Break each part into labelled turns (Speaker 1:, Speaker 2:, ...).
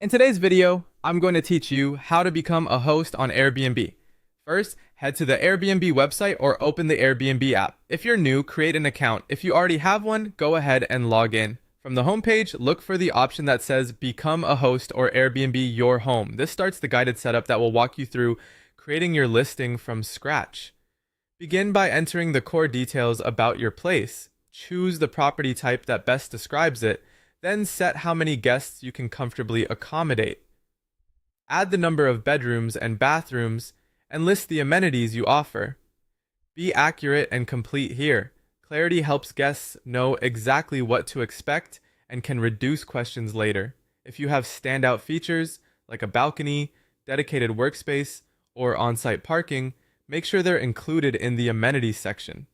Speaker 1: In today's video, I'm going to teach you how to become a host on Airbnb. First, head to the Airbnb website or open the Airbnb app. If you're new, create an account. If you already have one, go ahead and log in. From the homepage, look for the option that says Become a Host or Airbnb Your Home. This starts the guided setup that will walk you through creating your listing from scratch. Begin by entering the core details about your place. Choose the property type that best describes it, then set how many guests you can comfortably accommodate. Add the number of bedrooms and bathrooms, and list the amenities you offer. Be accurate and complete here. Clarity helps guests know exactly what to expect and can reduce questions later. If you have standout features, like a balcony, dedicated workspace, or on-site parking, make sure they're included in the amenities section.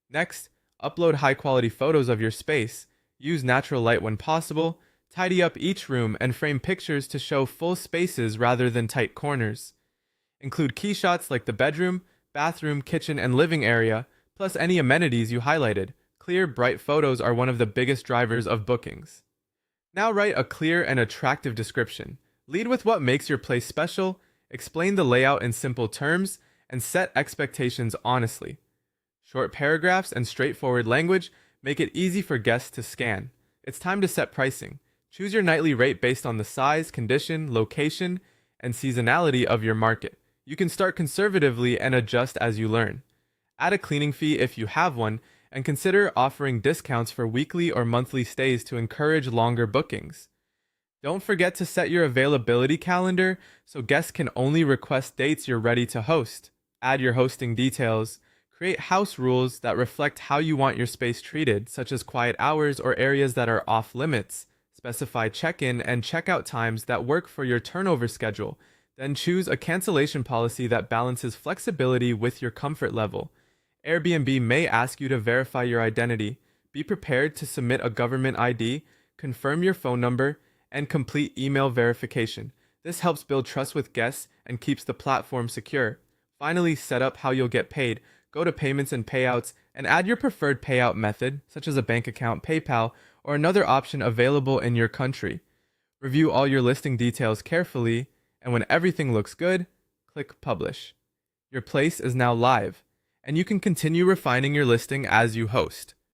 Speaker 1: Next, upload high-quality photos of your space. Use natural light when possible, tidy up each room, and frame pictures to show full spaces rather than tight corners. Include key shots like the bedroom, bathroom, kitchen, and living area, plus any amenities you highlighted. Clear, bright photos are one of the biggest drivers of bookings. Now write a clear and attractive description. Lead with what makes your place special, explain the layout in simple terms, and set expectations honestly. Short paragraphs and straightforward language make it easy for guests to scan. It's time to set pricing. Choose your nightly rate based on the size, condition, location, and seasonality of your market. You can start conservatively and adjust as you learn. Add a cleaning fee if you have one, and consider offering discounts for weekly or monthly stays to encourage longer bookings. Don't forget to set your availability calendar so guests can only request dates you're ready to host. Add your hosting details. Create house rules that reflect how you want your space treated, such as quiet hours or areas that are off limits. Specify check-in and check-out times that work for your turnover schedule. Then choose a cancellation policy that balances flexibility with your comfort level. Airbnb may ask you to verify your identity. Be prepared to submit a government ID, confirm your phone number, and complete email verification. This helps build trust with guests and keeps the platform secure. Finally, set up how you'll get paid. Go to Payments and Payouts and add your preferred payout method, such as a bank account, PayPal, or another option available in your country. Review all your listing details carefully, and when everything looks good, click Publish. Your place is now live, and you can continue refining your listing as you host.